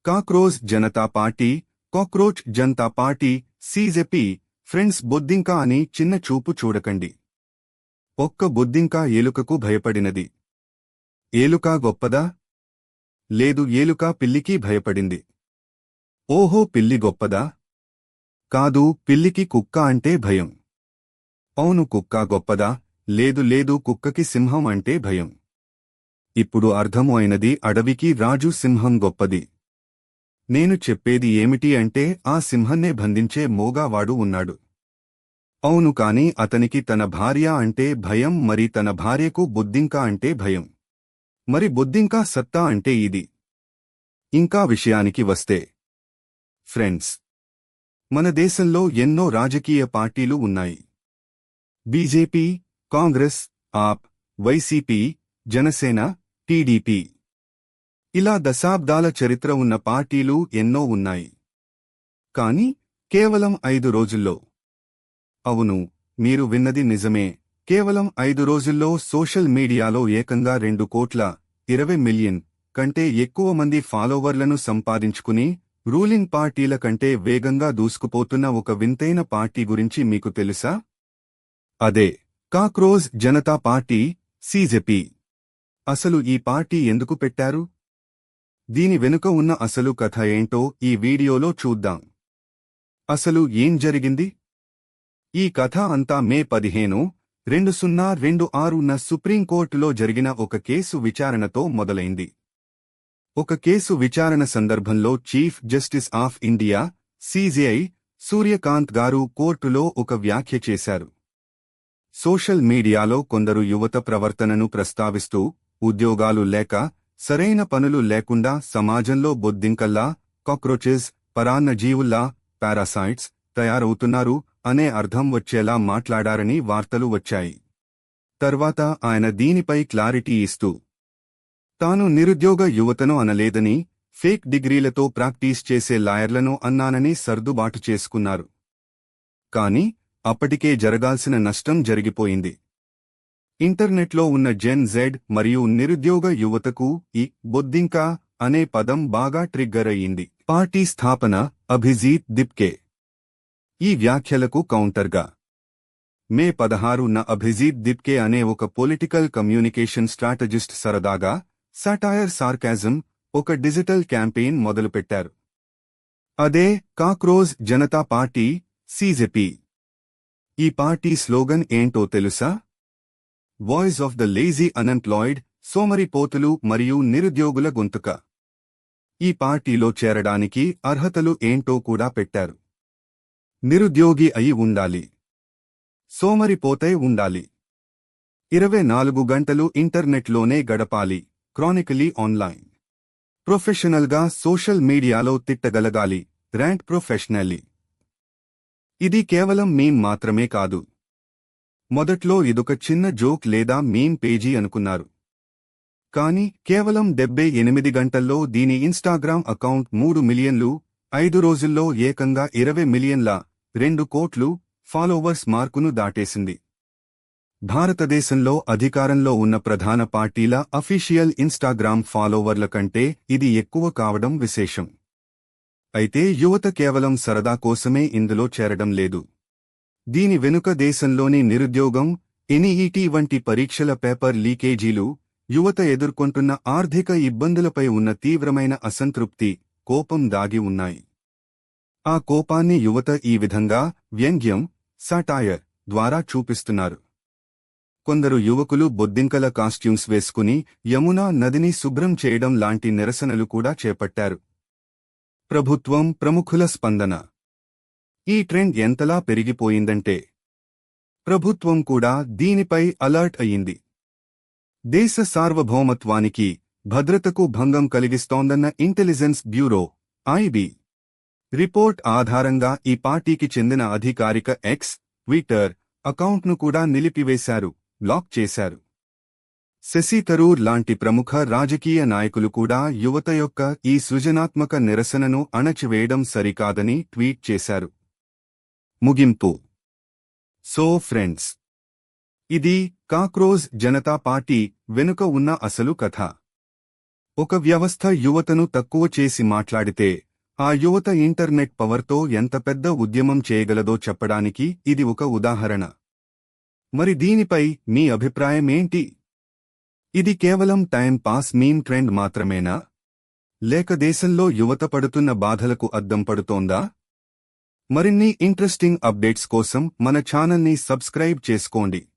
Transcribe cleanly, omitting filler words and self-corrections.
Cockroach Janata Party, Cockroach Janata Party, CJP, friends బొద్దింక అని చిన్న చూపు చూడకండి. ఒక్క బొద్దింక ఏలుకకు భయపడినది. ఏలుక గొప్పదా? లేదు, ఏలుక పిల్లికి భయపడింది. ఓహో, పిల్లి గొప్పదా? కాదు, పిల్లికి కుక్క అంటే భయం. అవును, కుక్క గొప్పదా? లేదు లేదు, కుక్కకి సింహం అంటే భయం. ఇప్పుడు అర్థము అయినది, అడవికి రాజు సింహం గొప్పది. నేను చెప్పేది ఏమిటి అంటే, ఆ సింహన్నే బంధించే మోగావాడు ఉన్నాడు. అవును, కాని అతనికి తన భార్య అంటే భయం, మరి తన భార్యకు బొద్దింక అంటే భయం. మరి బొద్దింక సత్తా అంటే ఇది. ఇంకా విషయానికి వస్తే ఫ్రెండ్స్, మన దేశంలో ఎన్నో రాజకీయ పార్టీలు ఉన్నాయి. బీజేపీ, కాంగ్రెస్, ఆప్, వైసీపీ, జనసేన, టీడీపీ. ఇలా దశాబ్దాల చరిత్ర ఉన్న పార్టీలు ఎన్నో ఉన్నాయి. కాని కేవలం 5 రోజుల్లో, అవును, మీరు విన్నది నిజమే, కేవలం 5 రోజుల్లో సోషల్ మీడియాలో ఏకంగా 2,20,000,000 కంటే ఎక్కువ మంది ఫాలోవర్లను సంపాదించుకుని రూలింగ్ పార్టీల కంటే వేగంగా దూసుకుపోతున్న ఒక వింతైన పార్టీ గురించి మీకు తెలుసా? అదే కాక్రోజ్ జనతా పార్టీ, సీజేపీ. అసలు ఈ పార్టీ ఎందుకు పెట్టారు? దీని వెనుక ఉన్న అసలు కథ ఏంటో ఈ వీడియోలో చూద్దాం. అసలు ఏం జరిగింది? ఈ కథ అంతా మే 15, 2026న సుప్రీంకోర్టులో జరిగిన ఒక కేసు విచారణతో మొదలైంది. ఒక కేసు విచారణ సందర్భంలో chief justice of India, CJI, Suryakant గారు కోర్టులో ఒక వ్యాఖ్య చేశారు. సోషల్ మీడియాలో కొందరు యువత ప్రవర్తనను ప్రస్తావిస్తూ, ఉద్యోగాలు లేక, సరైన పనులు లేకుండా సమాజంలో బొద్దింకల్లా, కాక్రోచెస్, పరాన్నజీవుల్లా, పారాసైట్స్ తయారవుతున్నారు అనే అర్థం వచ్చేలా మాట్లాడారని వార్తలు వచ్చాయి. తర్వాత ఆయన దీనిపై క్లారిటీ ఇస్తూ, తాను నిరుద్యోగ యువతను అనలేదని, ఫేక్ డిగ్రీలతో ప్రాక్టీస్ చేసే లాయర్లను అన్నానని సర్దుబాటు చేసుకున్నారు. కాని అప్పటికే జరగాల్సిన నష్టం జరిగిపోయింది. ఇంటర్నెట్లో ఉన్న జెన్ జెడ్ మరియు నిరుద్యోగ యువతకు ఈ బొద్దింక అనే పదం బాగా ట్రిగ్గర్ అయ్యింది. పార్టీ స్థాపన అభిజీత్ దిప్కే. ఈ వ్యాఖ్యలకు కౌంటర్గా మే 16న అభిజీత్ దిప్కే అనే ఒక పొలిటికల్ కమ్యూనికేషన్ స్ట్రాటజిస్ట్ సరదాగా, సాటైర్ సార్కాజం, ఒక డిజిటల్ క్యాంపెయిన్ మొదలుపెట్టారు. అదే కాక్రోజ్ జనతా పార్టీ, సీజేపీ. ఈ పార్టీ స్లోగన్ ఏంటో తెలుసా? Voice of the lazy unemployed, సోమరిపోతులు మరియు నిరుద్యోగుల గొంతుక. ఈ పార్టీలో చేరడానికి అర్హతలు ఏంటో కూడా పెట్టారు. నిరుద్యోగి అయి ఉండాలి, సోమరిపోతై ఉండాలి, 24 గంటలు ఇంటర్నెట్లోనే గడపాలి, క్రానికలీ ఆన్లైన్, ప్రొఫెషనల్గా సోషల్ మీడియాలో తిట్టగలగాలి, ర్యాంట్ ప్రొఫెషనల్లీ. ఇది కేవలం మీమ్ మాత్రమే కాదు. మొదట్లో ఇదొక చిన్న జోక్ లేదా మీమ్ పేజీ అనుకున్నారు. కాని కేవలం 78 గంటల్లో దీని ఇన్స్టాగ్రామ్ అకౌంట్ 3 మిలియన్లు, 5 రోజుల్లో ఏకంగా 20 మిలియన్ల 2 కోట్లు ఫాలోవర్స్ మార్కును దాటేసింది. భారతదేశంలో అధికారంలో ఉన్న ప్రధాన పార్టీల అఫీషియల్ ఇన్స్టాగ్రామ్ ఫాలోవర్ల కంటే ఇది ఎక్కువ కావడం విశేషం. అయితే యువత కేవలం సరదా కోసమే ఇందులో చేరడం లేదు. దీని వెనుక దేశంలోని నిరుద్యోగం, ఎన్ఈఈటీ వంటి పరీక్షల పేపర్ లీకేజీలు, యువత ఎదుర్కొంటున్న ఆర్థిక ఇబ్బందులపై ఉన్న తీవ్రమైన అసంతృప్తి, కోపం దాగి ఉన్నాయి. ఆ కోపాన్ని యువత ఈ విధంగా వ్యంగ్యం, సాటైర్ ద్వారా చూపిస్తున్నారు. కొందరు యువకులు బొద్దింకల కాస్ట్యూమ్స్ వేసుకుని యమునా నదిని శుభ్రం చేయడం లాంటి నిరసనలు కూడా చేపట్టారు. ప్రభుత్వం, ప్రముఖుల స్పందన. ఈ ట్రెండ్ ఎంతలా పెరిగిపోయిందంటే ప్రభుత్వం కూడా దీనిపై అలర్ట్ అయ్యింది. దేశ సార్వభౌమత్వానికి, భద్రతకు భంగం కలిగిస్తోందన్న ఇంటెలిజెన్స్ బ్యూరో, ఐబీ రిపోర్ట్ ఆధారంగా ఈ పార్టీకి చెందిన అధికారిక ఎక్స్, ట్విట్టర్ అకౌంట్ను కూడా నిలిపివేశారు, బ్లాక్ చేశారు. శశి థరూర్ లాంటి ప్రముఖ రాజకీయ నాయకులు కూడా యువత యొక్క ఈ సృజనాత్మక నిరసనను అణచివేయడం సరికాదని ట్వీట్ చేశారు. ముగింపు. సో ఫ్రెండ్స్, ఇది కాక్రోజ్ జనతా పార్టీ వెనుక ఉన్న అసలు కథ. ఒక వ్యవస్థ యువతను తక్కువ చేసి మాట్లాడితే ఆ యువత ఇంటర్నెట్ పవర్తో ఎంత పెద్ద ఉద్యమం చేయగలదో చెప్పడానికి ఇది ఒక ఉదాహరణ. మరి దీనిపై మీ అభిప్రాయమేంటి? ఇది కేవలం టైం పాస్ మీమ్ ట్రెండ్ మాత్రమేనా? లేక దేశంలో యువత పడుతున్న బాధలకు అద్దం పడుతోందా? మరిన్ని ఇంట్రెస్టింగ్ అప్డేట్స్ కోసం మన ఛానల్ని సబ్స్క్రైబ్ చేసుకోండి.